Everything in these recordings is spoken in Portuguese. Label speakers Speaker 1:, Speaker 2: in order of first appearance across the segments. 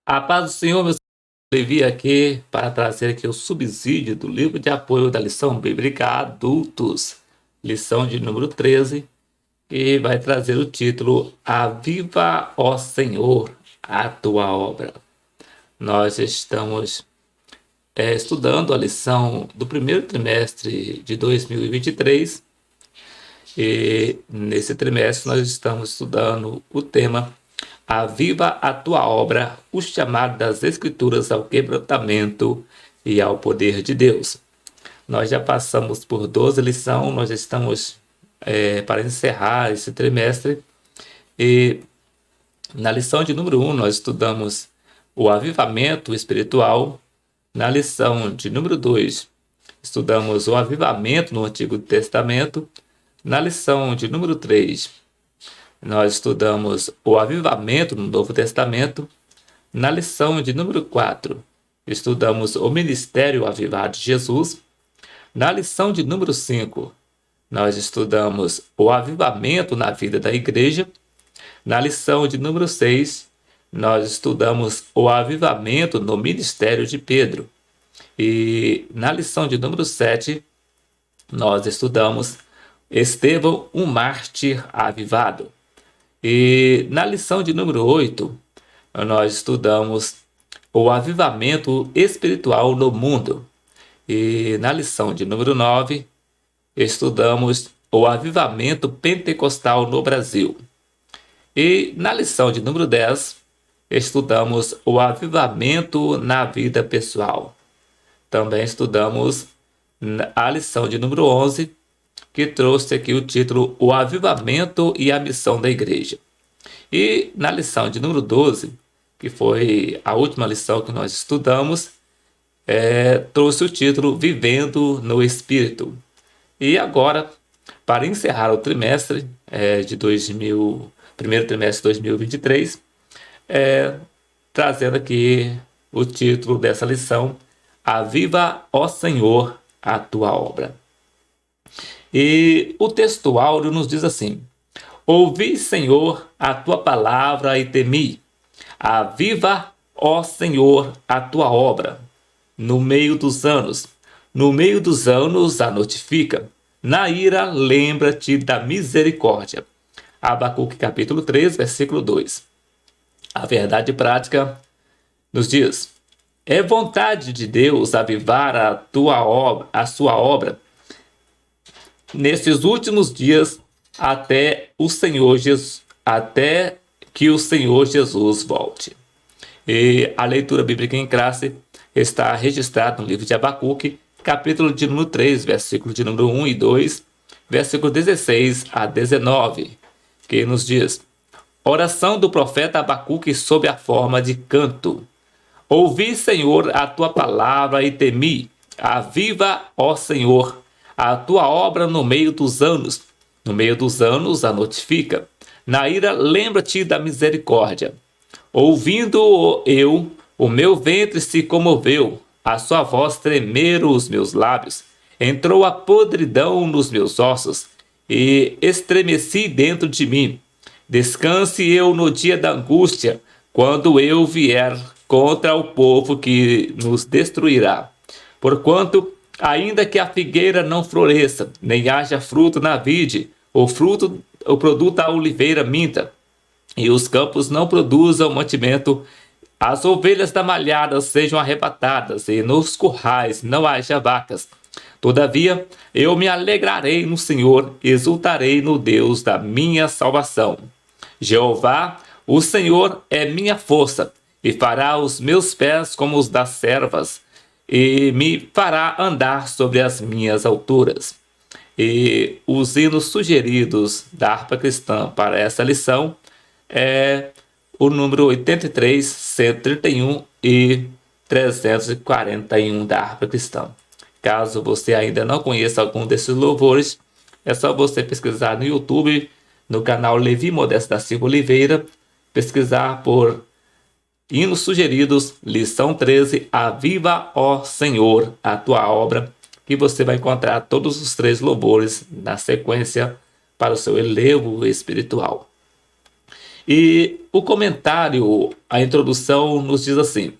Speaker 1: A paz do Senhor, meus Levi aqui para trazer aqui o subsídio do livro de apoio da lição bíblica Adultos, lição de número 13, que vai trazer o título Aviva, ó Senhor, a tua obra. Nós estamos estudando a lição do primeiro trimestre de 2023 e nesse trimestre nós estamos estudando o tema Aviva a tua obra, o chamado das Escrituras ao quebrantamento e ao poder de Deus. Nós já passamos por 12 lições, nós estamos para encerrar esse trimestre. E na lição de número 1, nós estudamos o avivamento espiritual. Na lição de número 2, estudamos o avivamento no Antigo Testamento. Na lição de número 3, nós estudamos o avivamento no Novo Testamento. Na lição de número 4, estudamos o ministério avivado de Jesus. Na lição de número 5, nós estudamos o avivamento na vida da igreja. Na lição de número 6, nós estudamos o avivamento no ministério de Pedro. E na lição de número 7, nós estudamos Estevão, um mártir avivado. E na lição de número 8, nós estudamos o avivamento espiritual no mundo. E na lição de número 9, estudamos o avivamento pentecostal no Brasil. E na lição de número 10, estudamos o avivamento na vida pessoal. Também estudamos a lição de número 11, que trouxe aqui o título O Avivamento e a Missão da Igreja. E na lição de número 12, que foi a última lição que nós estudamos, trouxe o título Vivendo no Espírito. E agora, para encerrar o trimestre primeiro trimestre de 2023, trazendo aqui o título dessa lição, Aviva, ó Senhor, a tua obra. E o texto áureo nos diz assim: Ouvi, Senhor, a tua palavra e temi. Aviva, ó Senhor, a tua obra. No meio dos anos a notifica. Na ira, lembra-te da misericórdia. Abacuque capítulo 3, versículo 2. A verdade prática nos diz: é vontade de Deus avivar a sua obra nesses últimos dias até que o Senhor Jesus volte. E a leitura bíblica em classe está registrada no livro de Abacuque, capítulo de número 3, versículo de número 1 e 2, versículo 16 a 19, que nos diz: oração do profeta Abacuque sob a forma de canto. Ouvi, Senhor, a tua palavra e temi. Aviva, ó Senhor, a tua obra no meio dos anos. No meio dos anos a notifica. Na ira, lembra-te da misericórdia. Ouvindo eu, o meu ventre se comoveu. A sua voz tremeram os meus lábios. Entrou a podridão nos meus ossos e estremeci dentro de mim. Descanse eu no dia da angústia, quando eu vier contra o povo que nos destruirá. Porquanto, ainda que a figueira não floresça, nem haja fruto na vide, o produto da oliveira minta, e os campos não produzam mantimento, as ovelhas da malhada sejam arrebatadas, e nos currais não haja vacas. Todavia, eu me alegrarei no Senhor, exultarei no Deus da minha salvação. Jeová, o Senhor é minha força, e fará os meus pés como os das servas, e me fará andar sobre as minhas alturas. E os hinos sugeridos da harpa cristã para essa lição é o número 83, 131 e 341 da harpa cristã. Caso você ainda não conheça algum desses louvores, é só você pesquisar no YouTube, no canal Levi Modesto da Silva Oliveira, pesquisar por hinos sugeridos, lição 13, Aviva, ó Senhor, a tua obra, que você vai encontrar todos os 3 louvores na sequência para o seu elevo espiritual. E o comentário, a introdução nos diz assim: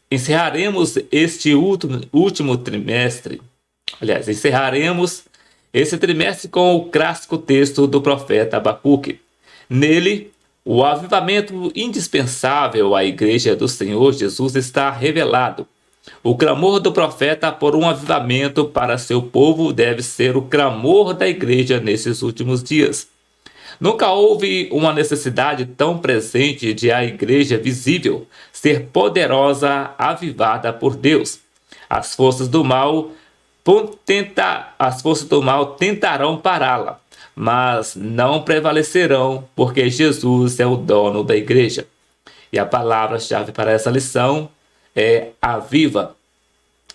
Speaker 1: encerraremos este último trimestre. Aliás, encerraremos esse trimestre com o clássico texto do profeta Abacuque. Nele, o avivamento indispensável à Igreja do Senhor Jesus está revelado. O clamor do profeta por um avivamento para seu povo deve ser o clamor da Igreja nesses últimos dias. Nunca houve uma necessidade tão presente de a Igreja visível ser poderosa, avivada por Deus. As forças do mal tentarão pará-la, mas não prevalecerão, porque Jesus é o dono da Igreja. E a palavra-chave para essa lição é aviva.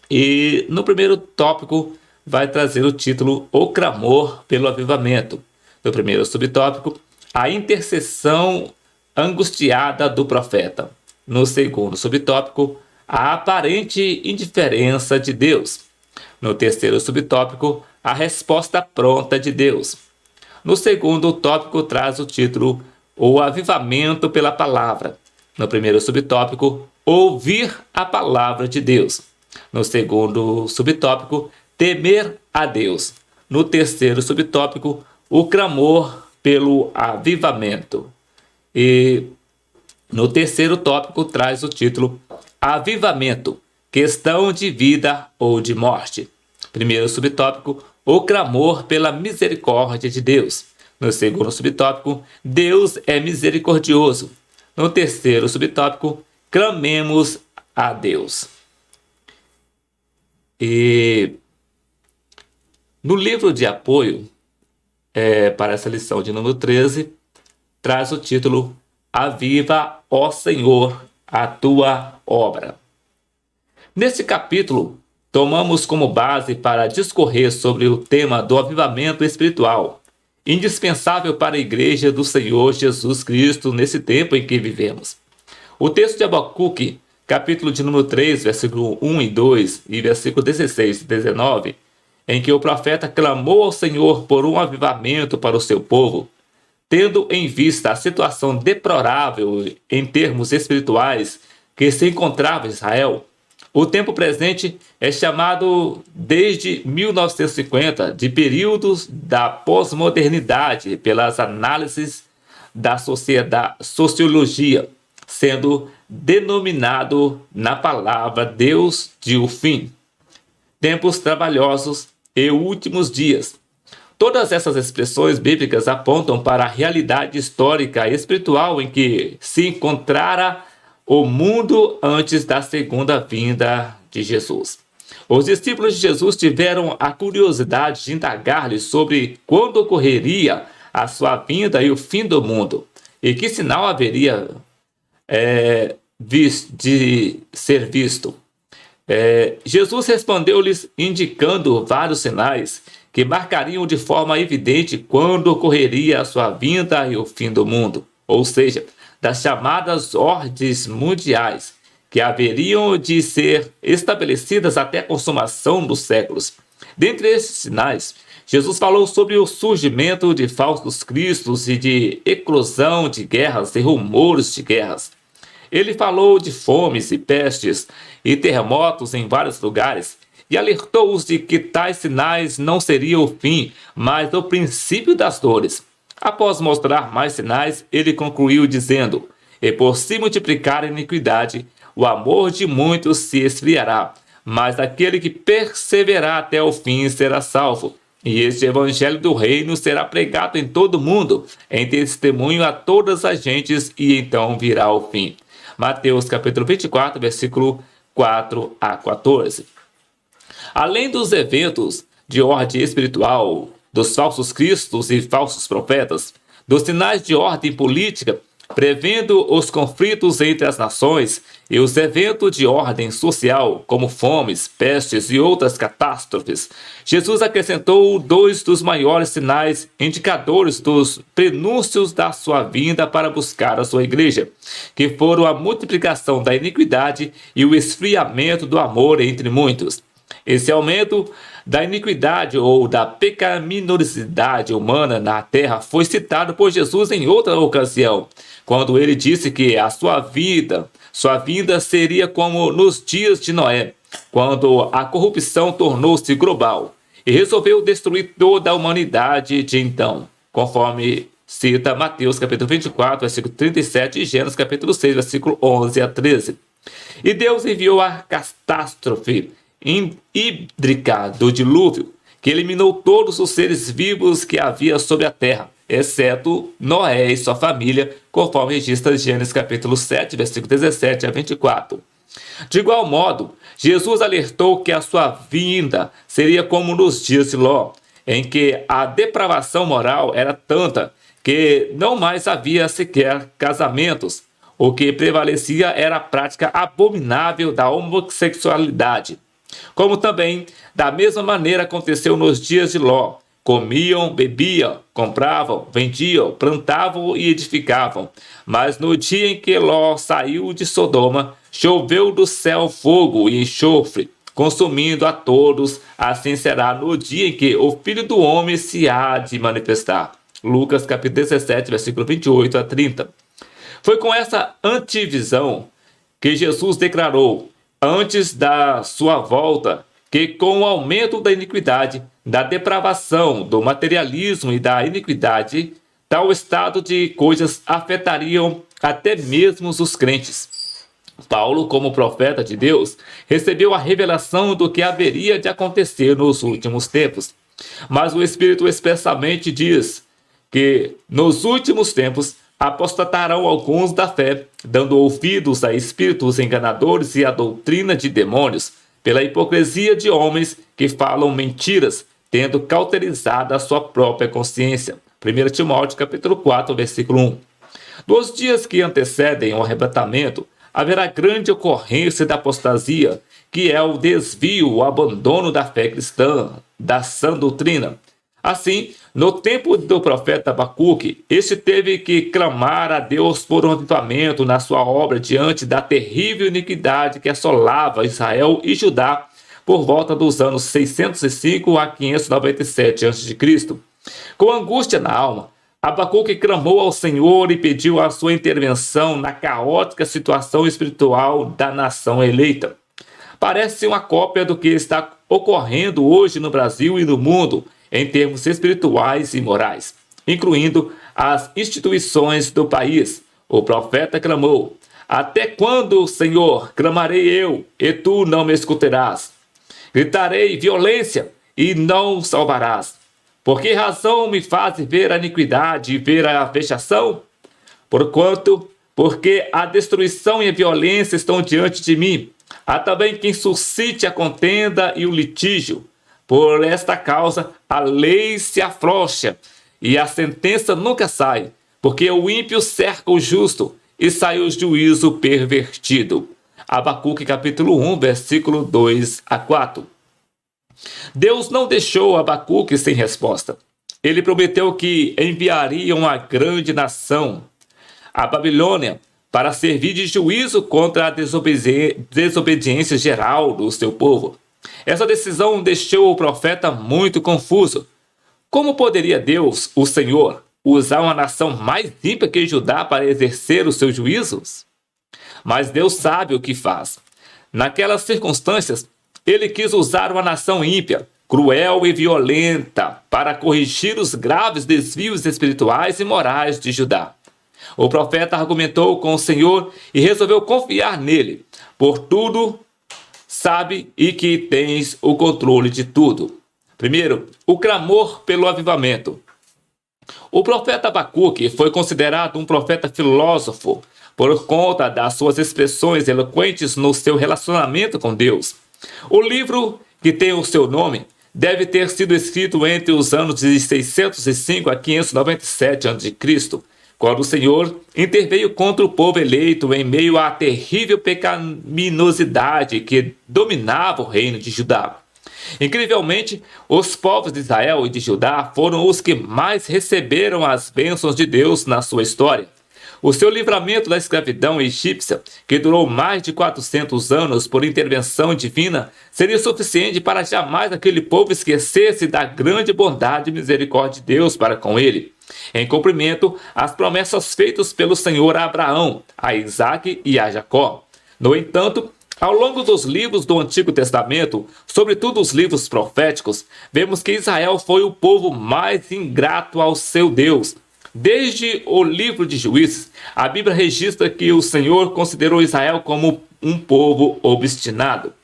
Speaker 1: E no primeiro tópico vai trazer o título O Clamor pelo Avivamento. No primeiro subtópico, a intercessão angustiada do profeta. No segundo subtópico, a aparente indiferença de Deus. No terceiro subtópico, a resposta pronta de Deus. No segundo tópico traz o título O Avivamento pela Palavra. No primeiro subtópico, ouvir a palavra de Deus. No segundo subtópico, temer a Deus. No terceiro subtópico, o clamor pelo avivamento. E no terceiro tópico traz o título Avivamento, questão de vida ou de morte. Primeiro subtópico, o clamor pela misericórdia de Deus. No segundo subtópico, Deus é misericordioso. No terceiro subtópico, clamemos a Deus. E no livro de apoio para essa lição de número 13, traz o título Aviva, ó Senhor, a tua obra. Neste capítulo, tomamos como base para discorrer sobre o tema do avivamento espiritual, indispensável para a Igreja do Senhor Jesus Cristo nesse tempo em que vivemos. O texto de Abacuque, capítulo de número 3, versículo 1 e 2 e versículo 16 e 19, em que o profeta clamou ao Senhor por um avivamento para o seu povo, tendo em vista a situação deplorável em termos espirituais que se encontrava Israel. O tempo presente é chamado desde 1950 de períodos da pós-modernidade pelas análises da sociologia, sendo denominado na palavra Deus de o fim, tempos trabalhosos e últimos dias. Todas essas expressões bíblicas apontam para a realidade histórica e espiritual em que se encontrara o mundo antes da segunda vinda de Jesus. Os discípulos de Jesus tiveram a curiosidade de indagar-lhe sobre quando ocorreria a sua vinda e o fim do mundo, e que sinal haveria de ser visto. Jesus respondeu-lhes indicando vários sinais que marcariam de forma evidente quando ocorreria a sua vinda e o fim do mundo, ou seja, das chamadas ordens mundiais, que haveriam de ser estabelecidas até a consumação dos séculos. Dentre esses sinais, Jesus falou sobre o surgimento de falsos cristos e de eclosão de guerras e rumores de guerras. Ele falou de fomes e pestes e terremotos em vários lugares e alertou-os de que tais sinais não seriam o fim, mas o princípio das dores. Após mostrar mais sinais, ele concluiu dizendo: e por se multiplicar a iniquidade, o amor de muitos se esfriará, mas aquele que perseverar até o fim será salvo. E este evangelho do reino será pregado em todo o mundo, em testemunho a todas as gentes, e então virá o fim. Mateus capítulo 24, versículo 4 a 14. Além dos eventos de ordem espiritual, dos falsos cristos e falsos profetas, dos sinais de ordem política, prevendo os conflitos entre as nações e os eventos de ordem social, como fomes, pestes e outras catástrofes, Jesus acrescentou dois dos maiores sinais indicadores dos prenúncios da sua vinda para buscar a sua igreja, que foram a multiplicação da iniquidade e o esfriamento do amor entre muitos. Esse aumento da iniquidade ou da pecaminosidade humana na terra foi citado por Jesus em outra ocasião, quando ele disse que a sua vinda seria como nos dias de Noé, quando a corrupção tornou-se global e resolveu destruir toda a humanidade de então, conforme cita Mateus capítulo 24, versículo 37 e Gênesis capítulo 6, versículo 11 a 13. E Deus enviou a catástrofe hídrica do dilúvio, que eliminou todos os seres vivos que havia sobre a terra, exceto Noé e sua família, conforme registra Gênesis capítulo 7, versículo 17 a 24. De igual modo, Jesus alertou que a sua vinda seria como nos dias de Ló, em que a depravação moral era tanta que não mais havia sequer casamentos. O que prevalecia era a prática abominável da homossexualidade. Como também, da mesma maneira, aconteceu nos dias de Ló. Comiam, bebiam, compravam, vendiam, plantavam e edificavam. Mas no dia em que Ló saiu de Sodoma, choveu do céu fogo e enxofre, consumindo a todos. Assim será no dia em que o Filho do Homem se há de manifestar. Lucas capítulo 17, versículo 28 a 30. Foi com essa antivisão que Jesus declarou, antes da sua volta, que com o aumento da iniquidade, da depravação, do materialismo e da iniquidade, tal estado de coisas afetariam até mesmo os crentes. Paulo, como profeta de Deus, recebeu a revelação do que haveria de acontecer nos últimos tempos. Mas o Espírito expressamente diz que nos últimos tempos apostatarão alguns da fé, dando ouvidos a espíritos enganadores e a doutrina de demônios, pela hipocrisia de homens que falam mentiras, tendo cauterizado a sua própria consciência. 1 Timóteo capítulo 4, versículo 1. Nos dias que antecedem o arrebatamento, haverá grande ocorrência da apostasia, que é o desvio, o abandono da fé cristã, da sã doutrina. Assim, no tempo do profeta Abacuque, este teve que clamar a Deus por um avivamento na sua obra diante da terrível iniquidade que assolava Israel e Judá por volta dos anos 605 a 597 a.C. Com angústia na alma, Abacuque clamou ao Senhor e pediu a sua intervenção na caótica situação espiritual da nação eleita. Parece uma cópia do que está ocorrendo hoje no Brasil e no mundo, em termos espirituais e morais, incluindo as instituições do país. O profeta clamou: até quando, Senhor, clamarei eu, e tu não me escutarás? Gritarei violência, e não salvarás. Por que razão me fazes ver a iniquidade e ver a vexação? Porque a destruição e a violência estão diante de mim. Há também quem suscite a contenda e o litígio. Por esta causa, a lei se afrouxa e a sentença nunca sai, porque o ímpio cerca o justo e sai o juízo pervertido. Abacuque capítulo 1, versículo 2 a 4. Deus não deixou Abacuque sem resposta. Ele prometeu que enviaria uma grande nação, a Babilônia, para servir de juízo contra a desobediência geral do seu povo. Essa decisão deixou o profeta muito confuso. Como poderia Deus, o Senhor, usar uma nação mais ímpia que Judá para exercer os seus juízos? Mas Deus sabe o que faz. Naquelas circunstâncias, ele quis usar uma nação ímpia, cruel e violenta, para corrigir os graves desvios espirituais e morais de Judá. O profeta argumentou com o Senhor e resolveu confiar nele. Por tudo, sabe e que tens o controle de tudo. Primeiro, o clamor pelo avivamento. O profeta Abacuque foi considerado um profeta filósofo por conta das suas expressões eloquentes no seu relacionamento com Deus. O livro que tem o seu nome deve ter sido escrito entre os anos de 605 a 597 a.C., quando o Senhor interveio contra o povo eleito em meio à terrível pecaminosidade que dominava o reino de Judá. Incrivelmente, os povos de Israel e de Judá foram os que mais receberam as bênçãos de Deus na sua história. O seu livramento da escravidão egípcia, que durou mais de 400 anos por intervenção divina, seria suficiente para jamais aquele povo esquecesse da grande bondade e misericórdia de Deus para com ele, em cumprimento às promessas feitas pelo Senhor a Abraão, a Isaque e a Jacó. No entanto, ao longo dos livros do Antigo Testamento, sobretudo os livros proféticos, vemos que Israel foi o povo mais ingrato ao seu Deus. Desde o livro de Juízes, a Bíblia registra que o Senhor considerou Israel como um povo obstinado.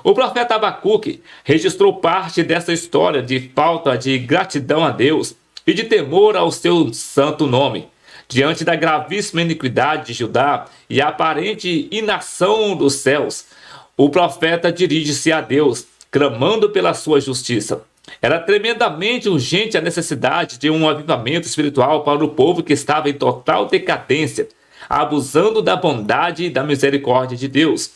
Speaker 1: O profeta Abacuque registrou parte dessa história de falta de gratidão a Deus e de temor ao seu santo nome. Diante da gravíssima iniquidade de Judá e a aparente inação dos céus, o profeta dirige-se a Deus, clamando pela sua justiça. Era tremendamente urgente a necessidade de um avivamento espiritual para o povo que estava em total decadência, abusando da bondade e da misericórdia de Deus.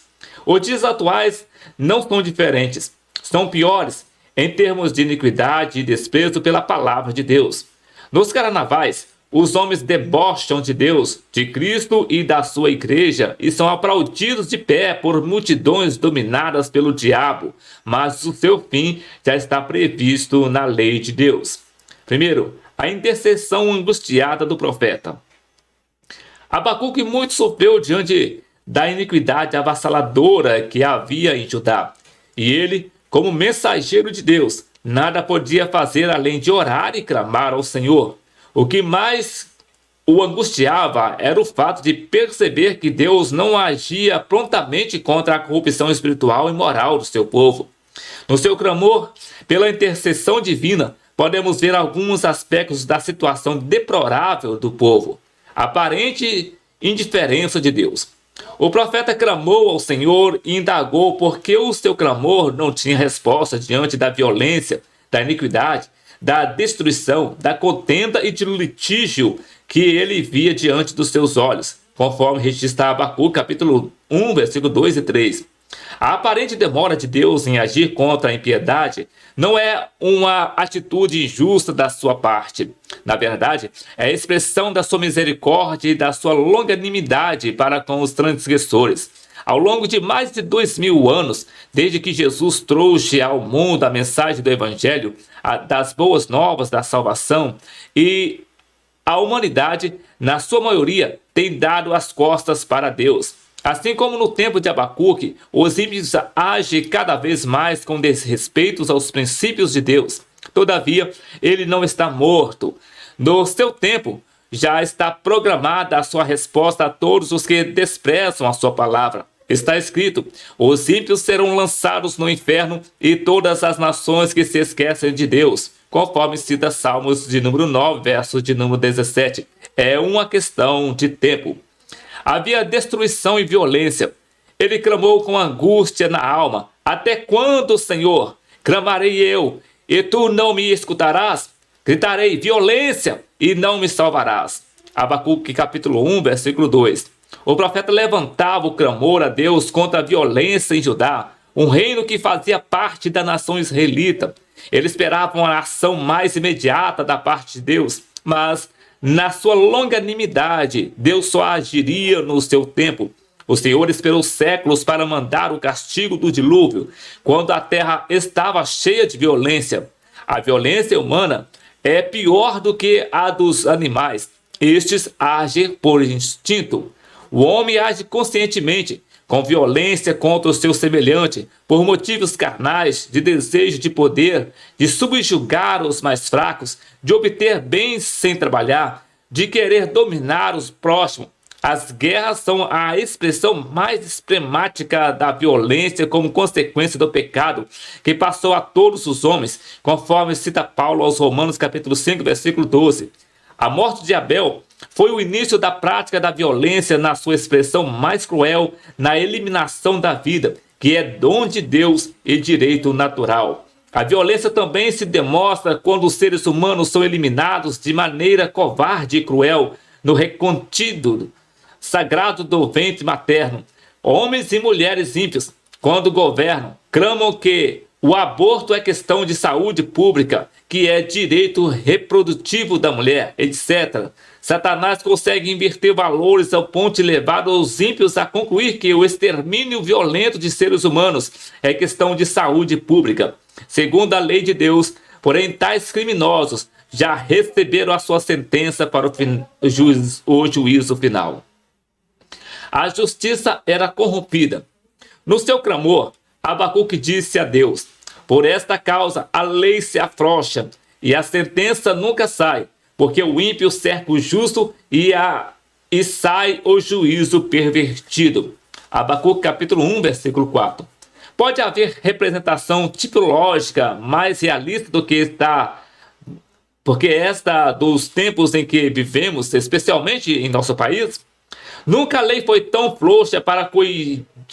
Speaker 1: Os dias atuais não são diferentes, são piores em termos de iniquidade e desprezo pela palavra de Deus. Nos carnavais, os homens debocham de Deus, de Cristo e da sua igreja e são aplaudidos de pé por multidões dominadas pelo diabo, mas o seu fim já está previsto na lei de Deus. Primeiro, a intercessão angustiada do profeta. Abacuque muito sofreu diante da iniquidade avassaladora que havia em Judá, e ele, como mensageiro de Deus, nada podia fazer além de orar e clamar ao Senhor. O que mais o angustiava era o fato de perceber que Deus não agia prontamente contra a corrupção espiritual e moral do seu povo. No seu clamor pela intercessão divina, podemos ver alguns aspectos da situação deplorável do povo. Aparente indiferença de Deus. O profeta clamou ao Senhor e indagou por que o seu clamor não tinha resposta diante da violência, da iniquidade, da destruição, da contenda e do litígio que ele via diante dos seus olhos, conforme registra Abacuque, capítulo 1, versículo 2 e 3. A aparente demora de Deus em agir contra a impiedade não é uma atitude injusta da sua parte. Na verdade, é a expressão da sua misericórdia e da sua longanimidade para com os transgressores. Ao longo de mais de 2000 anos, desde que Jesus trouxe ao mundo a mensagem do Evangelho, das boas novas da salvação, e a humanidade, na sua maioria, tem dado as costas para Deus. Assim como no tempo de Abacuque, os ímpios agem cada vez mais com desrespeito aos princípios de Deus. Todavia, ele não está morto. No seu tempo, já está programada a sua resposta a todos os que desprezam a sua palavra. Está escrito: os ímpios serão lançados no inferno e todas as nações que se esquecem de Deus, conforme cita Salmos de número 9, verso de número 17. É uma questão de tempo. Havia destruição e violência. Ele clamou com angústia na alma: até quando, Senhor? Clamarei eu, e tu não me escutarás? Gritarei violência, e não me salvarás. Abacuque capítulo 1, versículo 2. O profeta levantava o clamor a Deus contra a violência em Judá, um reino que fazia parte da nação israelita. Ele esperava uma ação mais imediata da parte de Deus, mas na sua longanimidade, Deus só agiria no seu tempo. O Senhor esperou séculos para mandar o castigo do dilúvio, quando a terra estava cheia de violência. A violência humana é pior do que a dos animais. Estes agem por instinto. O homem age conscientemente, com violência contra o seu semelhante, por motivos carnais, de desejo de poder, de subjugar os mais fracos, de obter bens sem trabalhar, de querer dominar os próximos. As guerras são a expressão mais esquemática da violência como consequência do pecado que passou a todos os homens, conforme cita Paulo aos Romanos capítulo 5, versículo 12. A morte de Abel foi o início da prática da violência na sua expressão mais cruel, na eliminação da vida, que é dom de Deus e direito natural. A violência também se demonstra quando os seres humanos são eliminados de maneira covarde e cruel no recontido sagrado do ventre materno. Homens e mulheres ímpios, quando governam, clamam que O aborto é questão de saúde pública, que é direito reprodutivo da mulher, etc. Satanás consegue inverter valores ao ponto de levar os ímpios a concluir que o extermínio violento de seres humanos é questão de saúde pública. Segundo a lei de Deus, porém, tais criminosos já receberam a sua sentença para o juízo final. A justiça era corrompida. No seu clamor, Abacuque disse a Deus: por esta causa a lei se afrouxa e a sentença nunca sai, porque o ímpio cerca o justo e sai o juízo pervertido. Abacuque capítulo 1, versículo 4. Pode haver representação tipológica mais realista do que esta, porque esta dos tempos em que vivemos, especialmente em nosso país? Nunca a lei foi tão frouxa para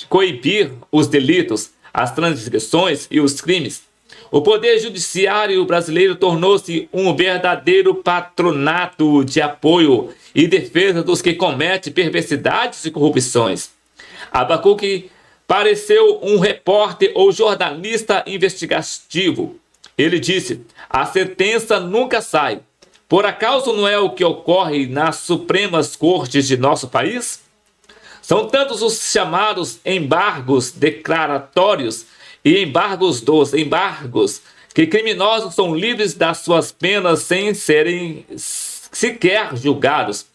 Speaker 1: coibir os delitos, as transgressões e os crimes. O poder judiciário brasileiro tornou-se um verdadeiro patronato de apoio e defesa dos que cometem perversidades e corrupções. Abacuque pareceu um repórter ou jornalista investigativo. Ele disse: a sentença nunca sai. Por acaso não é o que ocorre nas Supremas Cortes de nosso país? São tantos os chamados embargos declaratórios e embargos dos embargos, que criminosos são livres das suas penas sem serem sequer julgados,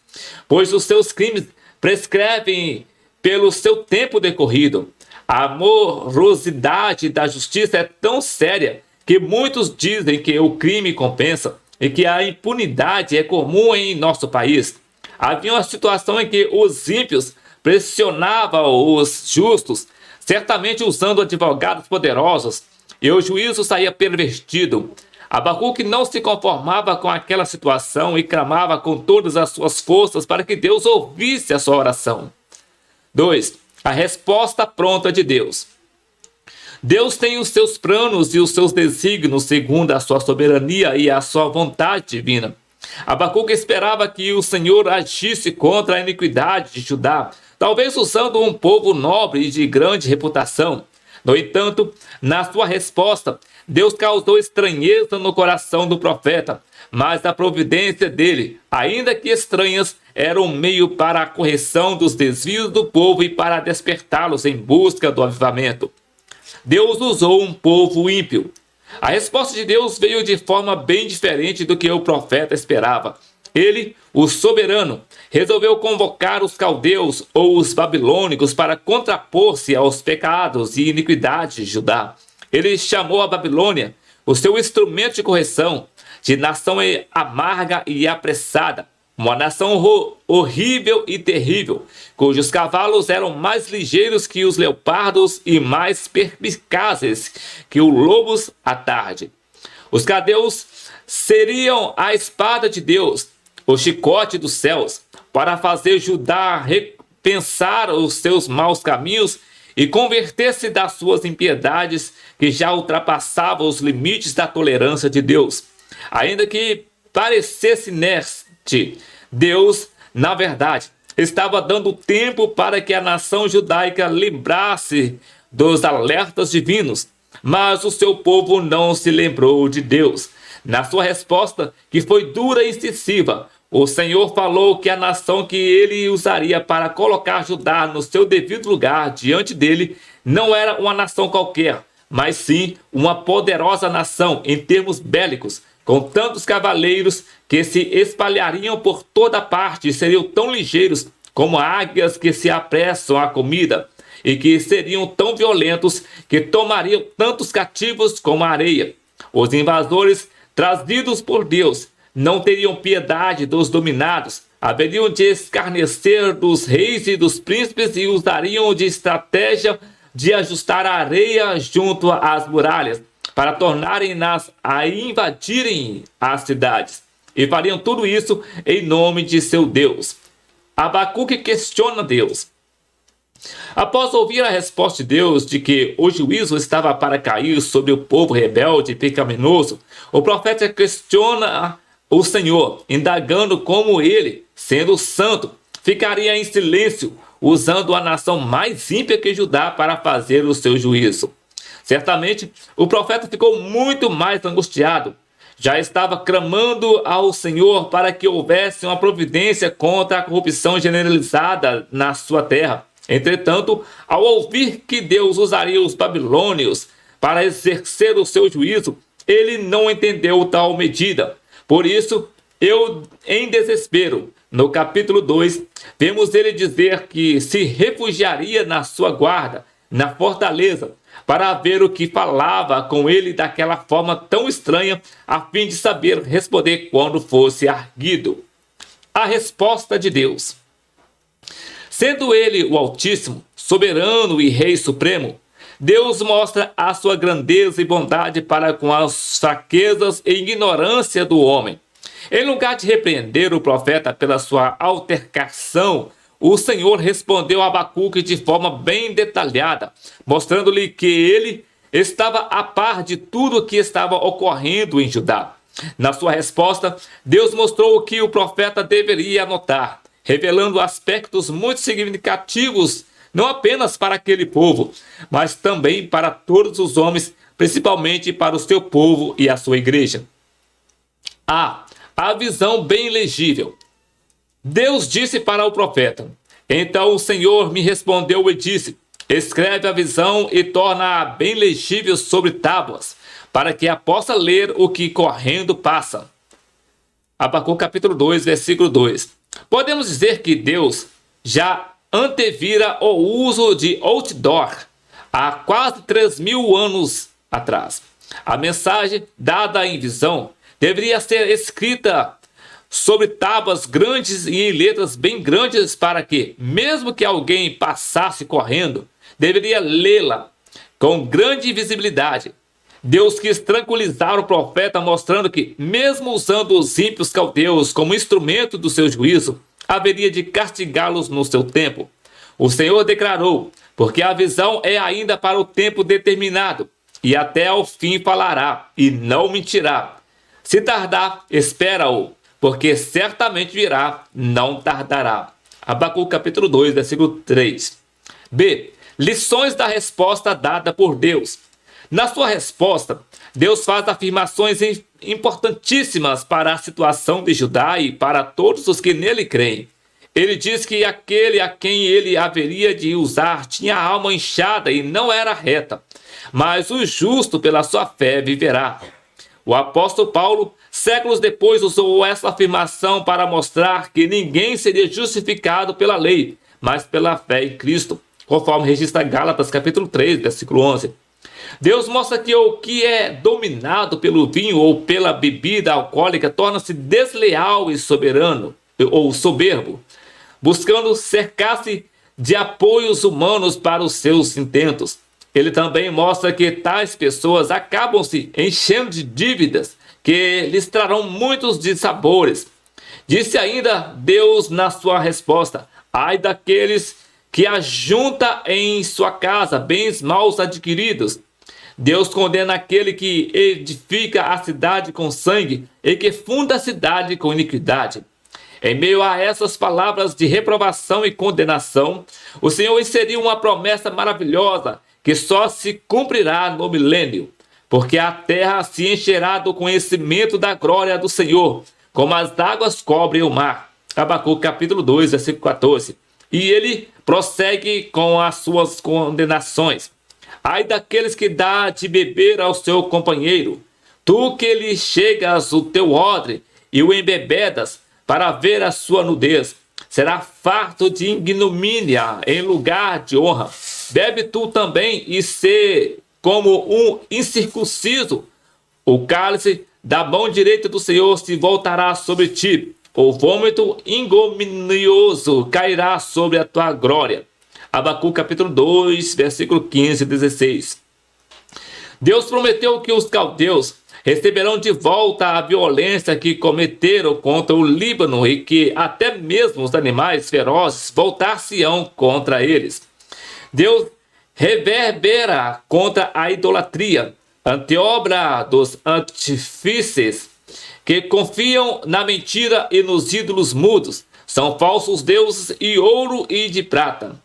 Speaker 1: pois os seus crimes prescrevem pelo seu tempo decorrido. A morosidade da justiça é tão séria que muitos dizem que o crime compensa e que a impunidade é comum em nosso país. Havia uma situação em que os ímpios pressionavam os justos, certamente usando advogados poderosos, e o juízo saía pervertido. Abacuque não se conformava com aquela situação e clamava com todas as suas forças para que Deus ouvisse a sua oração. 2. A resposta pronta de Deus. Deus tem os seus planos e os seus desígnios segundo a sua soberania e a sua vontade divina. Abacuque esperava que o Senhor agisse contra a iniquidade de Judá, talvez usando um povo nobre e de grande reputação. No entanto, na sua resposta, Deus causou estranheza no coração do profeta, mas a providência dele, ainda que estranhas, era um meio para a correção dos desvios do povo e para despertá-los em busca do avivamento. Deus usou um povo ímpio. A resposta de Deus veio de forma bem diferente do que o profeta esperava. Ele, o soberano, resolveu convocar os caldeus ou os babilônicos para contrapor-se aos pecados e iniquidades de Judá. Ele chamou a Babilônia, o seu instrumento de correção, de nação amarga e apressada, uma nação horrível e terrível, cujos cavalos eram mais ligeiros que os leopardos e mais perspicazes que os lobos à tarde. Os caldeus seriam a espada de Deus, o chicote dos céus, para fazer Judá repensar os seus maus caminhos e converter-se das suas impiedades que já ultrapassavam os limites da tolerância de Deus. Ainda que parecesse inerte, Deus, na verdade, estava dando tempo para que a nação judaica lembrasse dos alertas divinos, mas o seu povo não se lembrou de Deus. Na sua resposta, que foi dura e excessiva, o Senhor falou que a nação que ele usaria para colocar Judá no seu devido lugar diante dele não era uma nação qualquer, mas sim uma poderosa nação em termos bélicos, com tantos cavaleiros que se espalhariam por toda parte e seriam tão ligeiros como águias que se apressam à comida, e que seriam tão violentos que tomariam tantos cativos como a areia. Os invasores, trazidos por Deus, não teriam piedade dos dominados, haveriam de escarnecer dos reis e dos príncipes e usariam de estratégia de ajustar a areia junto às muralhas, para tornarem-nas a invadirem as cidades. E fariam tudo isso em nome de seu Deus. Abacuque questiona Deus. Após ouvir a resposta de Deus de que o juízo estava para cair sobre o povo rebelde e pecaminoso, o profeta questiona o Senhor, indagando como ele, sendo santo, ficaria em silêncio, usando a nação mais ímpia que Judá para fazer o seu juízo. Certamente, o profeta ficou muito mais angustiado. Já estava clamando ao Senhor para que houvesse uma providência contra a corrupção generalizada na sua terra. Entretanto, ao ouvir que Deus usaria os babilônios para exercer o seu juízo, ele não entendeu tal medida. Por isso, em desespero, no capítulo 2, vemos ele dizer que se refugiaria na sua guarda, na fortaleza, para ver o que falava com ele daquela forma tão estranha, a fim de saber responder quando fosse arguido. A resposta de Deus. Sendo ele o Altíssimo, soberano e Rei Supremo, Deus mostra a sua grandeza e bondade para com as fraquezas e ignorância do homem. Em lugar de repreender o profeta pela sua altercação, o Senhor respondeu a Abacuque de forma bem detalhada, mostrando-lhe que ele estava a par de tudo o que estava ocorrendo em Judá. Na sua resposta, Deus mostrou o que o profeta deveria anotar, revelando aspectos muito significativos, não apenas para aquele povo, mas também para todos os homens, principalmente para o seu povo e a sua igreja. A visão bem legível. Deus disse para o profeta: então o Senhor me respondeu e disse: escreve a visão e torna-a bem legível sobre tábuas, para que a possa ler o que correndo passa. Abacuque capítulo 2, versículo 2. Podemos dizer que Deus já antevira o uso de outdoor há quase 3.000 anos atrás. A mensagem dada em visão deveria ser escrita sobre tábuas grandes e em letras bem grandes para que, mesmo que alguém passasse correndo, deveria lê-la com grande visibilidade. Deus quis tranquilizar o profeta, mostrando que, mesmo usando os ímpios caldeus como instrumento do seu juízo, haveria de castigá-los no seu tempo. O Senhor declarou: porque a visão é ainda para o tempo determinado, e até ao fim falará, e não mentirá. Se tardar, espera-o, porque certamente virá, não tardará. Abacuque capítulo 2, versículo 3. B. Lições da resposta dada por Deus. Na sua resposta, Deus faz afirmações importantíssimas para a situação de Judá e para todos os que nele creem. Ele diz que aquele a quem ele haveria de usar tinha a alma inchada e não era reta, mas o justo pela sua fé viverá. O apóstolo Paulo, séculos depois, usou essa afirmação para mostrar que ninguém seria justificado pela lei, mas pela fé em Cristo, conforme registra Gálatas capítulo 3, versículo 11. Deus mostra que o que é dominado pelo vinho ou pela bebida alcoólica torna-se desleal e soberano, ou soberbo, buscando cercar-se de apoios humanos para os seus intentos. Ele também mostra que tais pessoas acabam se enchendo de dívidas que lhes trarão muitos dissabores. Disse ainda Deus na sua resposta: ai daqueles que ajunta em sua casa bens mal adquiridos. Deus condena aquele que edifica a cidade com sangue e que funda a cidade com iniquidade. Em meio a essas palavras de reprovação e condenação, o Senhor inseriu uma promessa maravilhosa que só se cumprirá no milênio, porque a terra se encherá do conhecimento da glória do Senhor, como as águas cobrem o mar. Abacuque capítulo 2, versículo 14. E ele prossegue com as suas condenações. Ai daqueles que dá de beber ao seu companheiro, tu que lhe chegas o teu odre e o embebedas para ver a sua nudez, será farto de ignomínia em lugar de honra. Bebe tu também e sê como um incircunciso. O cálice da mão direita do Senhor se voltará sobre ti. O vômito ignominioso cairá sobre a tua glória. Abacuque capítulo 2, versículo 15 e 16. Deus prometeu que os caldeus receberão de volta a violência que cometeram contra o Líbano e que até mesmo os animais ferozes voltar-se-ão contra eles. Deus reverbera contra a idolatria, anteobra dos artífices que confiam na mentira e nos ídolos mudos. São falsos deuses e ouro e de prata,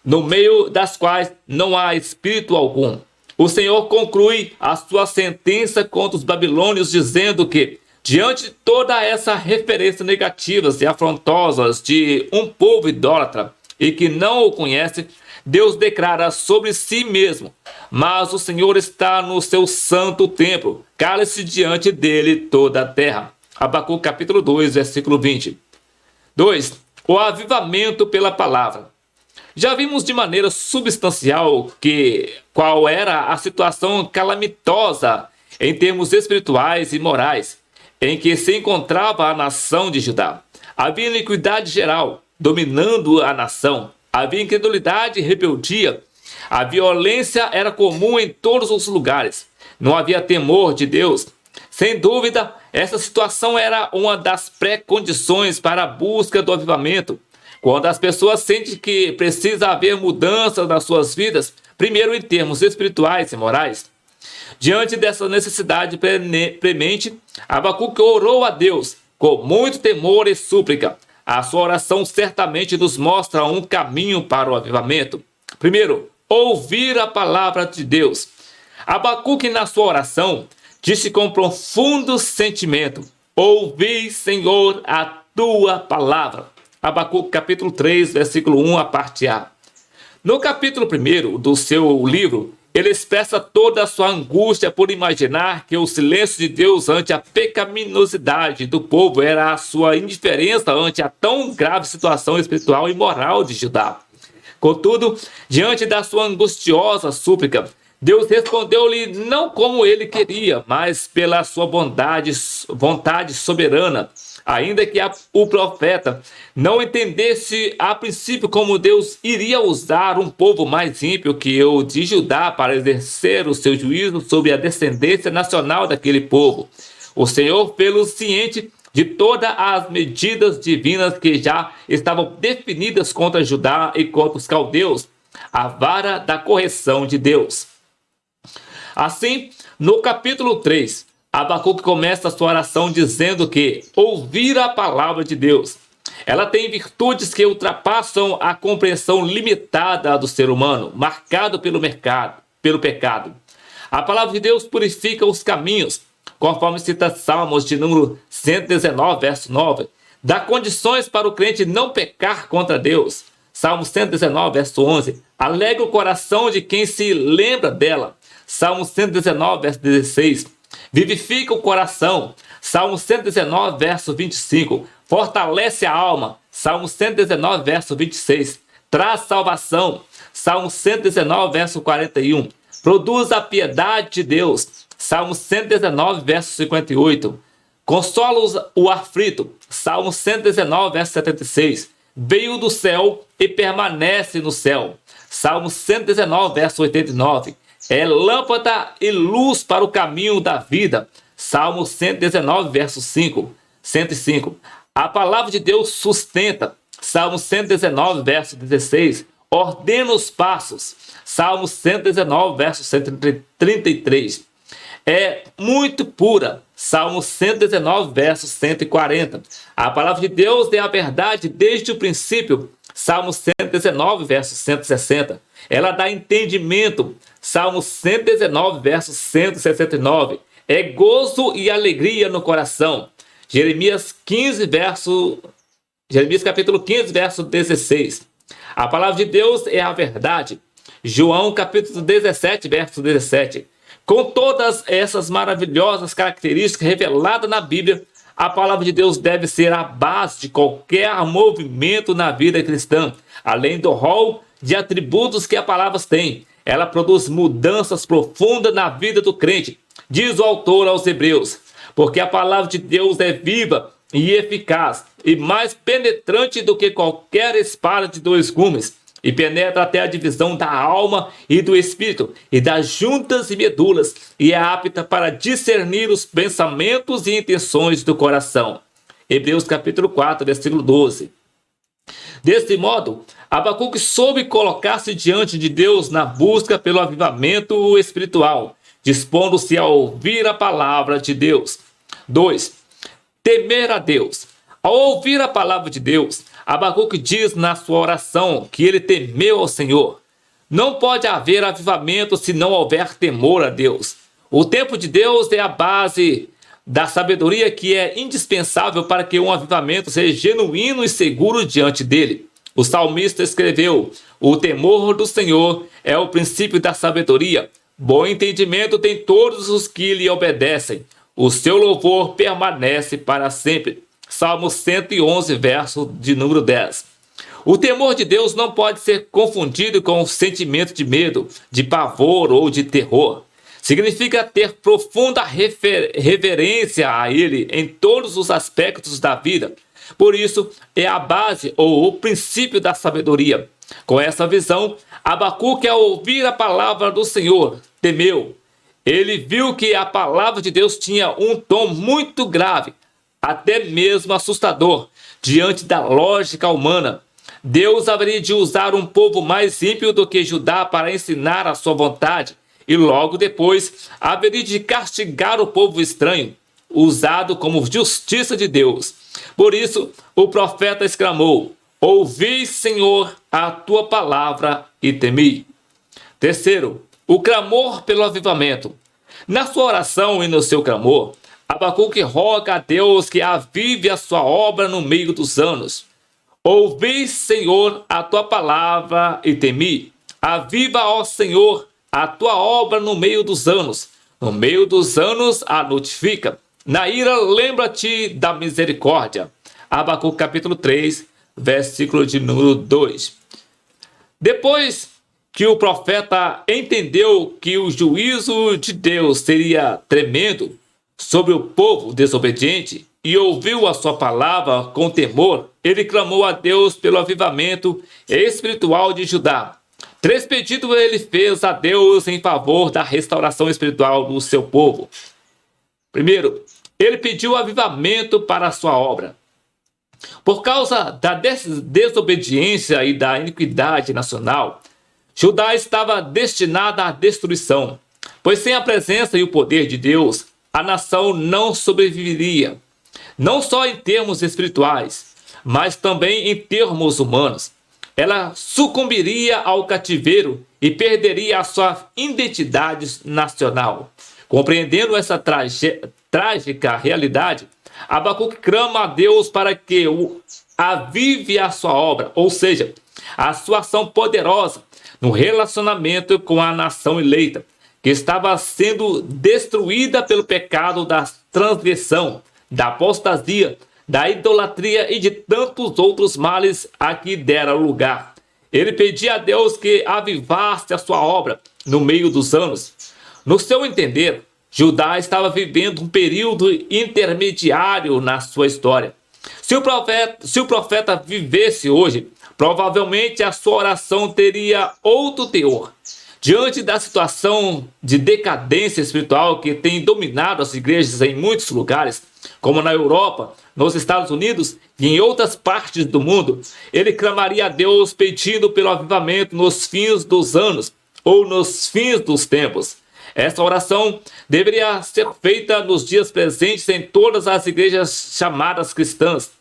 Speaker 1: no meio das quais não há espírito algum. O Senhor conclui a sua sentença contra os babilônios, dizendo que, diante de toda essa referência negativas e afrontosas de um povo idólatra e que não o conhece, Deus declara sobre si mesmo: mas o Senhor está no seu santo templo, cale-se diante dele toda a terra. Abacuque capítulo 2, versículo 20. 2. O avivamento pela palavra. Já vimos de maneira substancial qual era a situação calamitosa em termos espirituais e morais em que se encontrava a nação de Judá. Havia iniquidade geral dominando a nação, havia incredulidade e rebeldia, a violência era comum em todos os lugares, não havia temor de Deus. Sem dúvida, essa situação era uma das pré-condições para a busca do avivamento. Quando as pessoas sentem que precisa haver mudanças nas suas vidas, primeiro em termos espirituais e morais. Diante dessa necessidade premente, Abacuque orou a Deus com muito temor e súplica. A sua oração certamente nos mostra um caminho para o avivamento. Primeiro, ouvir a palavra de Deus. Abacuque, na sua oração, disse com profundo sentimento: ouvi, Senhor, a tua palavra. Abacuque capítulo 3, versículo 1, a parte A. No capítulo 1 do seu livro, ele expressa toda a sua angústia por imaginar que o silêncio de Deus ante a pecaminosidade do povo era a sua indiferença ante a tão grave situação espiritual e moral de Judá. Contudo, diante da sua angustiosa súplica, Deus respondeu-lhe não como ele queria, mas pela sua vontade soberana. Ainda que o profeta não entendesse a princípio como Deus iria usar um povo mais ímpio que o de Judá para exercer o seu juízo sobre a descendência nacional daquele povo, o Senhor fê-lo ciente de todas as medidas divinas que já estavam definidas contra Judá e contra os caldeus, a vara da correção de Deus. Assim, no capítulo 3, Abacuque começa a sua oração dizendo que ouvir a palavra de Deus, ela tem virtudes que ultrapassam a compreensão limitada do ser humano, marcado pelo pecado. A palavra de Deus purifica os caminhos, conforme cita Salmos de número 119, verso 9. Dá condições para o crente não pecar contra Deus. Salmo 119, verso 11. Alegra o coração de quem se lembra dela. Salmo 119, verso 16. Vivifica o coração. Salmo 119, verso 25. Fortalece a alma. Salmo 119, verso 26. Traz salvação. Salmo 119, verso 41. Produz a piedade de Deus. Salmo 119, verso 58. Consola o aflito. Salmo 119, verso 76. Veio do céu e permanece no céu. Salmo 119, verso 89. É lâmpada e luz para o caminho da vida. Salmo 119, verso 105. A palavra de Deus sustenta. Salmo 119, verso 16. Ordena os passos. Salmo 119, verso 133. É muito pura. Salmo 119, verso 140. A palavra de Deus é a verdade desde o princípio. Salmo 119, verso 160. Ela dá entendimento. Salmo 119, verso 169. É gozo e alegria no coração. Jeremias capítulo 15, verso 16. A palavra de Deus é a verdade. João capítulo 17, verso 17. Com todas essas maravilhosas características reveladas na Bíblia, a palavra de Deus deve ser a base de qualquer movimento na vida cristã. Além do rol de atributos que a palavra tem, ela produz mudanças profundas na vida do crente. Diz o autor aos Hebreus: porque a palavra de Deus é viva e eficaz, e mais penetrante do que qualquer espada de dois gumes, e penetra até a divisão da alma e do espírito, e das juntas e medulas, e é apta para discernir os pensamentos e intenções do coração. Hebreus capítulo 4, versículo 12. Desse modo, Abacuque soube colocar-se diante de Deus na busca pelo avivamento espiritual, dispondo-se a ouvir a palavra de Deus. 2. Temer a Deus. Ao ouvir a palavra de Deus, Abacuque diz na sua oração que ele temeu ao Senhor. Não pode haver avivamento se não houver temor a Deus. O temor de Deus é a base da sabedoria que é indispensável para que um avivamento seja genuíno e seguro diante dele. O salmista escreveu: o temor do Senhor é o princípio da sabedoria. Bom entendimento tem todos os que lhe obedecem. O seu louvor permanece para sempre. Salmo 111, verso de número 10. O temor de Deus não pode ser confundido com o sentimento de medo, de pavor ou de terror. Significa ter profunda reverência a Ele em todos os aspectos da vida. Por isso, é a base ou o princípio da sabedoria. Com essa visão, Abacuque, ao ouvir a palavra do Senhor, temeu. Ele viu que a palavra de Deus tinha um tom muito grave, até mesmo assustador, diante da lógica humana. Deus haveria de usar um povo mais ímpio do que Judá para ensinar a sua vontade, e logo depois haveria de castigar o povo estranho, usado como justiça de Deus. Por isso, o profeta exclamou: ouvi, Senhor, a tua palavra e temi. Terceiro, o clamor pelo avivamento. Na sua oração e no seu clamor, Abacuque roga a Deus que avive a sua obra no meio dos anos. Ouvi, Senhor, a tua palavra e temi. Aviva, ó Senhor, a tua obra no meio dos anos. No meio dos anos a notifica. Na ira, lembra-te da misericórdia. Abacuque capítulo 3, versículo de número 2. Depois que o profeta entendeu que o juízo de Deus seria tremendo sobre o povo desobediente e ouviu a sua palavra com temor, ele clamou a Deus pelo avivamento espiritual de Judá. 3 pedidos ele fez a Deus em favor da restauração espiritual do seu povo. Primeiro, ele pediu avivamento para a sua obra. Por causa da desobediência e da iniquidade nacional, Judá estava destinada à destruição, pois sem a presença e o poder de Deus, a nação não sobreviveria, não só em termos espirituais, mas também em termos humanos. Ela sucumbiria ao cativeiro e perderia a sua identidade nacional. Compreendendo essa trágica realidade, Abacuque clama a Deus para que avive a sua obra, ou seja, a sua ação poderosa no relacionamento com a nação eleita, que estava sendo destruída pelo pecado da transgressão, da apostasia, da idolatria e de tantos outros males a que dera lugar. Ele pedia a Deus que avivasse a sua obra no meio dos anos. No seu entender, Judá estava vivendo um período intermediário na sua história. Se o profeta vivesse hoje, provavelmente a sua oração teria outro teor. Diante da situação de decadência espiritual que tem dominado as igrejas em muitos lugares, como na Europa, nos Estados Unidos e em outras partes do mundo, ele clamaria a Deus pedindo pelo avivamento nos fins dos anos ou nos fins dos tempos. Essa oração deveria ser feita nos dias presentes em todas as igrejas chamadas cristãs,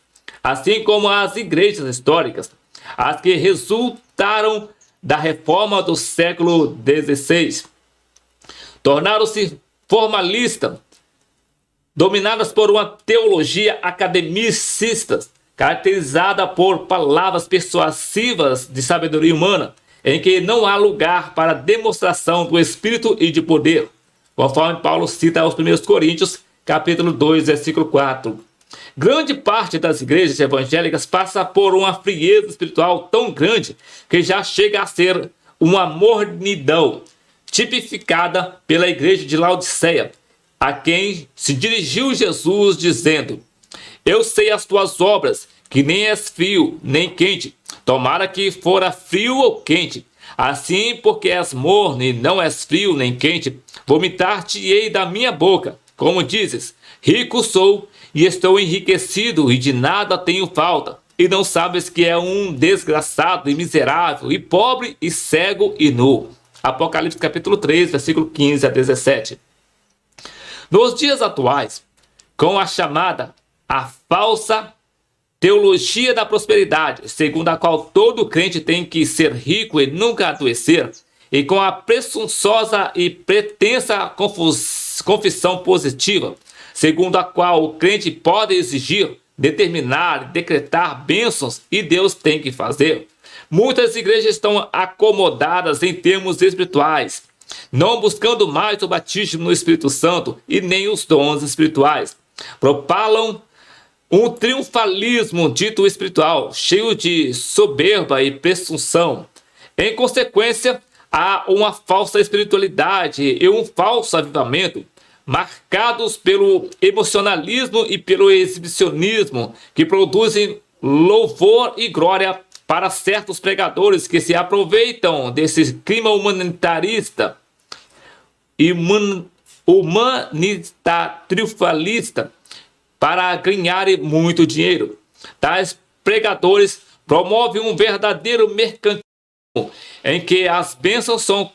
Speaker 1: assim como as igrejas históricas, as que resultaram da reforma do século XVI. Tornaram-se formalistas, dominadas por uma teologia academicista, caracterizada por palavras persuasivas de sabedoria humana, em que não há lugar para demonstração do Espírito e de poder, conforme Paulo cita aos 1 Coríntios, capítulo 2, versículo 4. Grande parte das igrejas evangélicas passa por uma frieza espiritual tão grande que já chega a ser uma mornidão, tipificada pela igreja de Laodiceia, a quem se dirigiu Jesus dizendo: eu sei as tuas obras, que nem és frio nem quente, tomara que fora frio ou quente. Assim, porque és morno e não és frio nem quente, vomitar-te-ei da minha boca. Como dizes, rico sou e estou enriquecido e de nada tenho falta. E não sabes que é um desgraçado e miserável e pobre e cego e nu. Apocalipse capítulo 3, versículo 15 a 17. Nos dias atuais, com a chamada a falsa teologia da prosperidade, segundo a qual todo crente tem que ser rico e nunca adoecer, e com a presunçosa e pretensa confissão positiva, segundo a qual o crente pode exigir, determinar, decretar bênçãos e Deus tem que fazer. Muitas igrejas estão acomodadas em termos espirituais, não buscando mais o batismo no Espírito Santo e nem os dons espirituais. Propalam um triunfalismo dito espiritual, cheio de soberba e presunção. Em consequência, há uma falsa espiritualidade e um falso avivamento, marcados pelo emocionalismo e pelo exibicionismo, que produzem louvor e glória para certos pregadores que se aproveitam desse clima humanitarista e humanista triunfalista para ganharem muito dinheiro. Tais pregadores promovem um verdadeiro mercantilismo em que as bênçãos são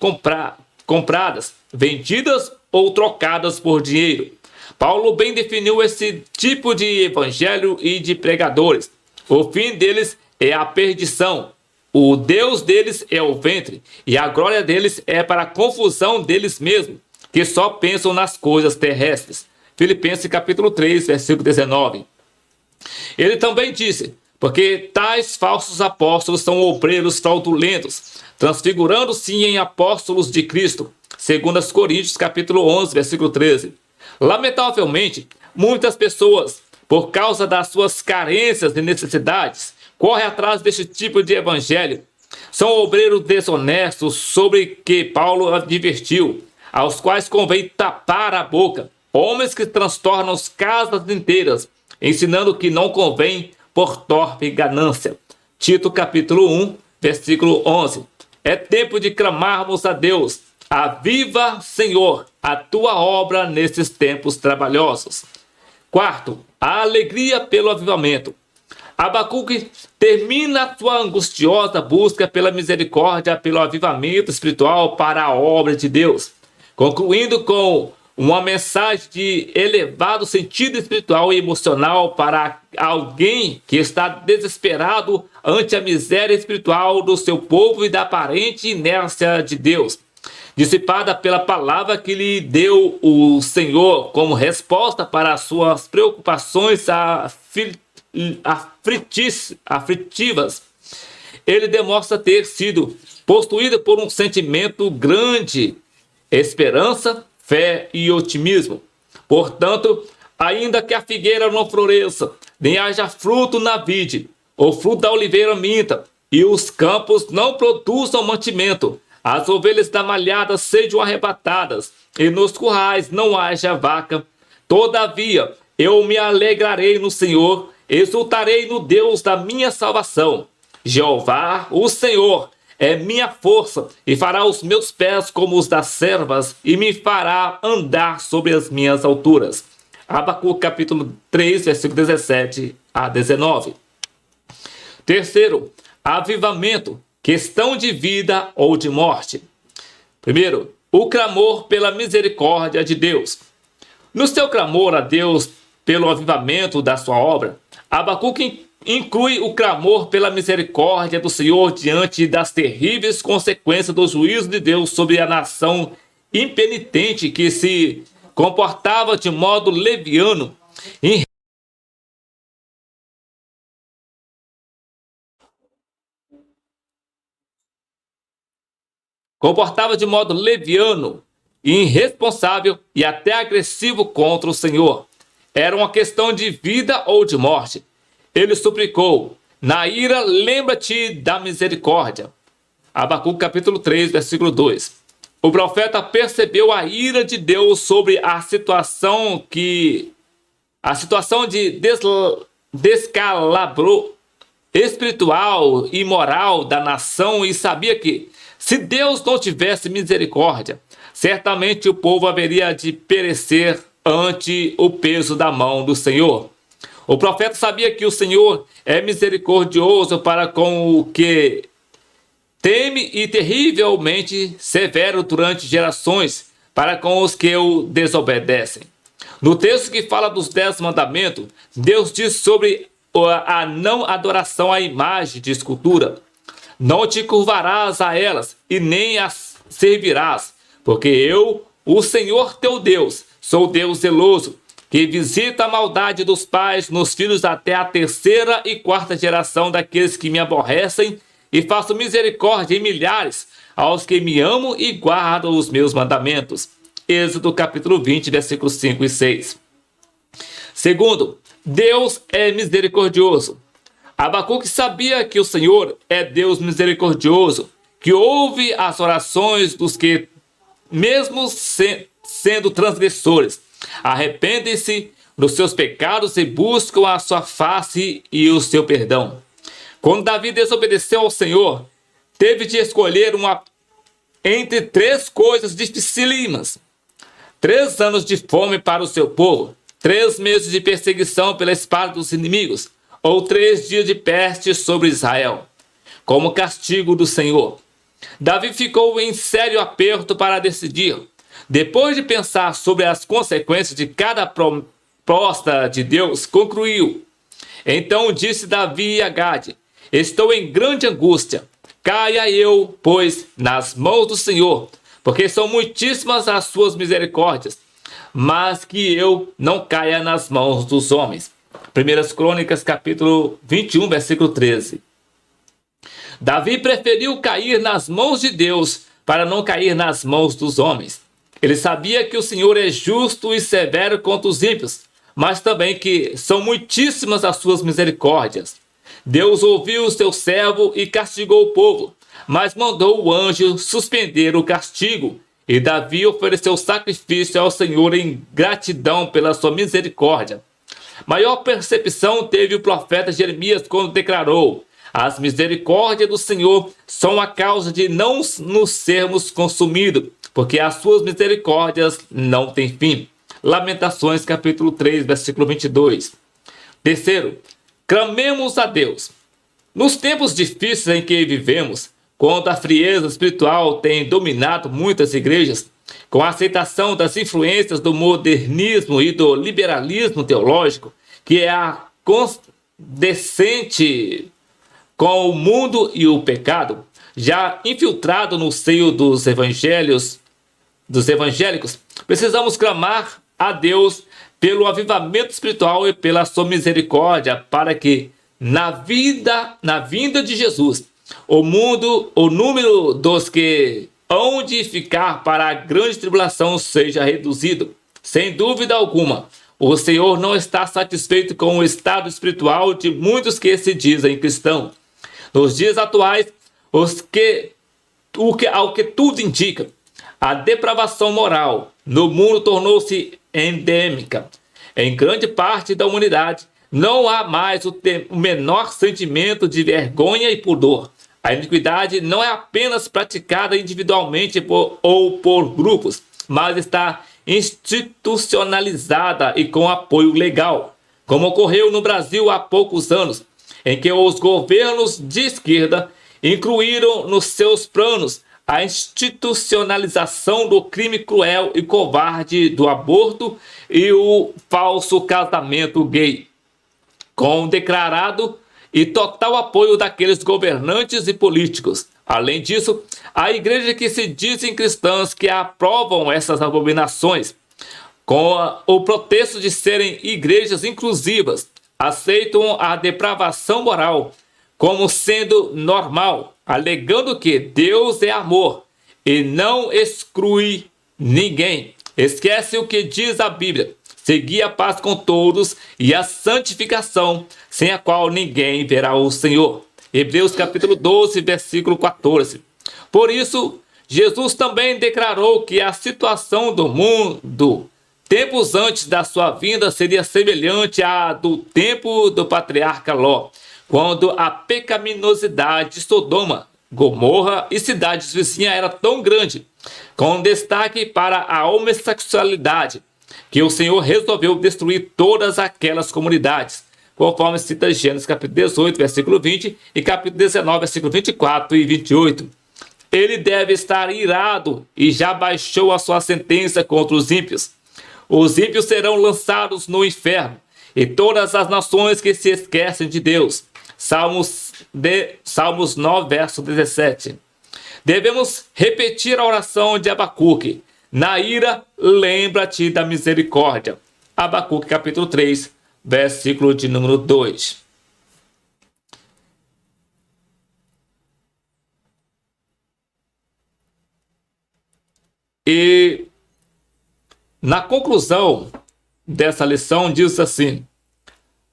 Speaker 1: compradas, vendidas ou trocadas por dinheiro. Paulo bem definiu esse tipo de evangelho e de pregadores. O fim deles é a perdição. O Deus deles é o ventre, e a glória deles é para a confusão deles mesmos, que só pensam nas coisas terrestres. Filipenses capítulo 3, versículo 19. Ele também disse: porque tais falsos apóstolos são obreiros fraudulentos, transfigurando-se em apóstolos de Cristo. 2 Coríntios capítulo 11, versículo 13. Lamentavelmente, muitas pessoas, por causa das suas carências e necessidades, correm atrás deste tipo de evangelho. São obreiros desonestos sobre que Paulo advertiu, aos quais convém tapar a boca. Homens que transtornam as casas inteiras, ensinando que não convém por torpe ganância. Tito capítulo 1, versículo 11. É tempo de clamarmos a Deus: aviva, Senhor, a tua obra nesses tempos trabalhosos. Quarto, a alegria pelo avivamento. Abacuque termina a sua angustiosa busca pela misericórdia, pelo avivamento espiritual para a obra de Deus, concluindo com uma mensagem de elevado sentido espiritual e emocional para alguém que está desesperado ante a miséria espiritual do seu povo e da aparente inércia de Deus, dissipada pela palavra que lhe deu o Senhor como resposta para as suas preocupações aflitivas. Ele demonstra ter sido possuído por um sentimento grande, esperança, fé e otimismo. Portanto, ainda que a figueira não floresça, nem haja fruto na vide, o fruto da oliveira minta, e os campos não produzam mantimento, as ovelhas da malhada sejam arrebatadas, e nos currais não haja vaca, todavia eu me alegrarei no Senhor, exultarei no Deus da minha salvação. Jeová, o Senhor, é minha força, e fará os meus pés como os das servas, e me fará andar sobre as minhas alturas. Abacuque capítulo 3, versículo 17 a 19. Terceiro, avivamento, questão de vida ou de morte. Primeiro, o clamor pela misericórdia de Deus. No seu clamor a Deus pelo avivamento da sua obra, Abacuque inclui o clamor pela misericórdia do Senhor diante das terríveis consequências do juízo de Deus sobre a nação impenitente que se comportava de modo leviano em irresponsável e até agressivo contra o Senhor. Era uma questão de vida ou de morte. Ele suplicou: na ira, lembra-te da misericórdia. Abacuque capítulo 3, versículo 2. O profeta percebeu a ira de Deus sobre a situação de descalabro espiritual e moral da nação e sabia que, se Deus não tivesse misericórdia, certamente o povo haveria de perecer ante o peso da mão do Senhor. O profeta sabia que o Senhor é misericordioso para com o que teme e terrivelmente severo durante gerações para com os que o desobedecem. No texto que fala dos 10 mandamentos, Deus diz sobre a não adoração à imagem de escultura. Não te curvarás a elas e nem as servirás, porque eu, o Senhor teu Deus, sou Deus zeloso, que visita a maldade dos pais nos filhos até a terceira e quarta geração daqueles que me aborrecem, e faço misericórdia em milhares aos que me amam e guardam os meus mandamentos. Êxodo capítulo 20, versículos 5 e 6. Segundo, Deus é misericordioso. Abacuque sabia que o Senhor é Deus misericordioso, que ouve as orações dos que, mesmo sendo transgressores, arrependem-se dos seus pecados e buscam a sua face e o seu perdão. Quando Davi desobedeceu ao Senhor, teve de escolher entre três coisas dificílimas: 3 anos de fome para o seu povo, 3 meses de perseguição pela espada dos inimigos, ou 3 dias de peste sobre Israel, como castigo do Senhor. Davi ficou em sério aperto para decidir. Depois de pensar sobre as consequências de cada proposta de Deus, concluiu. Então disse Davi a Gade: estou em grande angústia. Caia eu, pois, nas mãos do Senhor, porque são muitíssimas as suas misericórdias, mas que eu não caia nas mãos dos homens. 1 Crônicas, capítulo 21, versículo 13. Davi preferiu cair nas mãos de Deus para não cair nas mãos dos homens. Ele sabia que o Senhor é justo e severo contra os ímpios, mas também que são muitíssimas as suas misericórdias. Deus ouviu o seu servo e castigou o povo, mas mandou o anjo suspender o castigo, e Davi ofereceu sacrifício ao Senhor em gratidão pela sua misericórdia. Maior percepção teve o profeta Jeremias quando declarou: as misericórdias do Senhor são a causa de não nos sermos consumidos, porque as suas misericórdias não têm fim. Lamentações capítulo 3, versículo 22. Terceiro, clamemos a Deus. Nos tempos difíceis em que vivemos, quando a frieza espiritual tem dominado muitas igrejas, com a aceitação das influências do modernismo e do liberalismo teológico, que é a condescendente com o mundo e o pecado, já infiltrado no seio dos evangélicos, precisamos clamar a Deus pelo avivamento espiritual e pela sua misericórdia, para que na vinda de Jesus, o número dos que hão de ficar para a grande tribulação seja reduzido. Sem dúvida alguma, o Senhor não está satisfeito com o estado espiritual de muitos que se dizem cristãos. Nos dias atuais, ao que tudo indica, a depravação moral no mundo tornou-se endêmica. Em grande parte da humanidade, não há mais o menor sentimento de vergonha e pudor. A iniquidade não é apenas praticada individualmente ou por grupos, mas está institucionalizada e com apoio legal, como ocorreu no Brasil há poucos anos, em que os governos de esquerda incluíram nos seus planos a institucionalização do crime cruel e covarde do aborto e o falso casamento gay, com declarado e total apoio daqueles governantes e políticos. Além disso, há igrejas que se dizem cristãs que aprovam essas abominações, com o pretexto de serem igrejas inclusivas, aceitam a depravação moral como sendo normal, alegando que Deus é amor e não exclui ninguém. Esquece o que diz a Bíblia: segui a paz com todos e a santificação, sem a qual ninguém verá o Senhor. Hebreus capítulo 12, versículo 14. Por isso, Jesus também declarou que a situação do mundo tempos antes da sua vinda seria semelhante à do tempo do patriarca Ló, quando a pecaminosidade de Sodoma, Gomorra e cidades vizinhas era tão grande, com destaque para a homossexualidade, que o Senhor resolveu destruir todas aquelas comunidades, conforme cita Gênesis capítulo 18, versículo 20 e capítulo 19, versículo 24 e 28. Ele deve estar irado e já baixou a sua sentença contra os ímpios. Os ímpios serão lançados no inferno, e todas as nações que se esquecem de Deus. Salmos 9, verso 17. Devemos repetir a oração de Abacuque. Na ira, lembra-te da misericórdia. Abacuque, capítulo 3, versículo de número 2. E na conclusão dessa lição diz assim: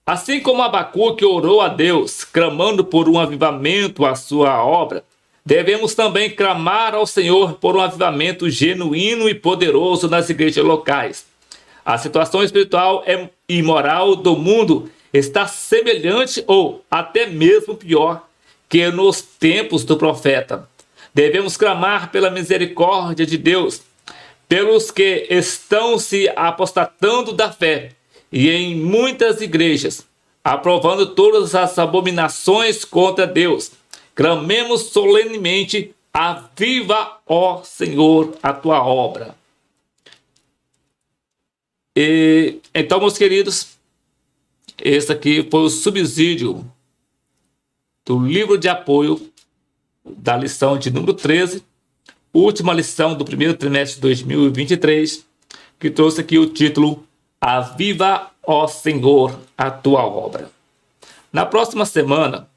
Speaker 1: assim como Abacuque orou a Deus, clamando por um avivamento à sua obra, devemos também clamar ao Senhor por um avivamento genuíno e poderoso nas igrejas locais. A situação espiritual e moral do mundo está semelhante ou até mesmo pior que nos tempos do profeta. Devemos clamar pela misericórdia de Deus, pelos que estão se apostatando da fé, e em muitas igrejas, aprovando todas as abominações contra Deus. Clamemos solenemente: aviva, ó Senhor, a tua obra. E então, meus queridos, esse aqui foi o subsídio do livro de apoio da lição de número 13, última lição do primeiro trimestre de 2023, que trouxe aqui o título Aviva, ó Senhor, a tua obra. Na próxima semana,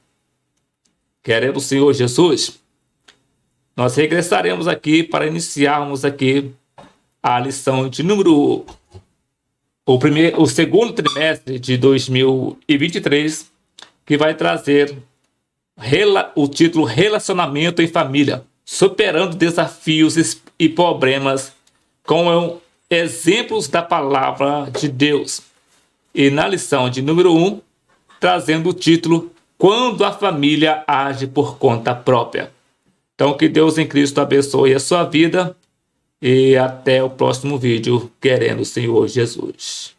Speaker 1: querendo o Senhor Jesus, nós regressaremos aqui para iniciarmos aqui a lição de número o segundo trimestre de 2023, que vai trazer o título Relacionamento em Família, superando desafios e problemas com exemplos da palavra de Deus. E na lição de número 1, trazendo o título Quando a família age por conta própria. Então, que Deus em Cristo abençoe a sua vida e até o próximo vídeo, querendo o Senhor Jesus.